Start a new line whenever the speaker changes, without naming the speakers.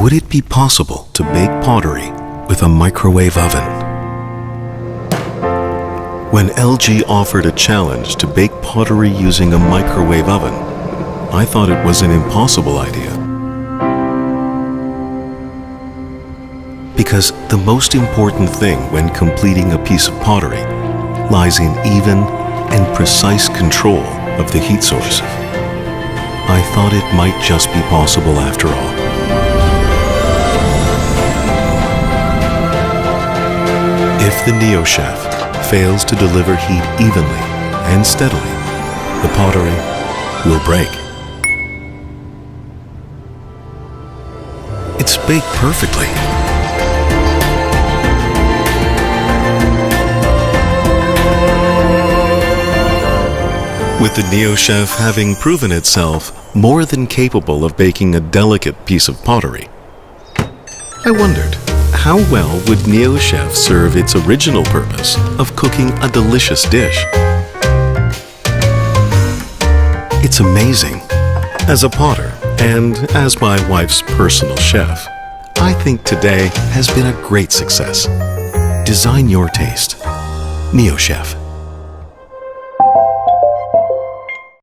Would it be possible to bake pottery with a microwave oven? When LG offered a challenge to bake pottery using a microwave oven, I thought it was an impossible idea. Because the most important thing when completing a piece of pottery lies in even and precise control of the heat source. I thought it might just be possible after all. If the NeoChef fails to deliver heat evenly and steadily, the pottery will break. It's baked perfectly. With the NeoChef having proven itself more than capable of baking a delicate piece of pottery, I wondered, how well would NeoChef serve its original purpose of cooking a delicious dish? It's amazing. As a potter and as my wife's personal chef, I think today has been a great success. Design your taste. NeoChef.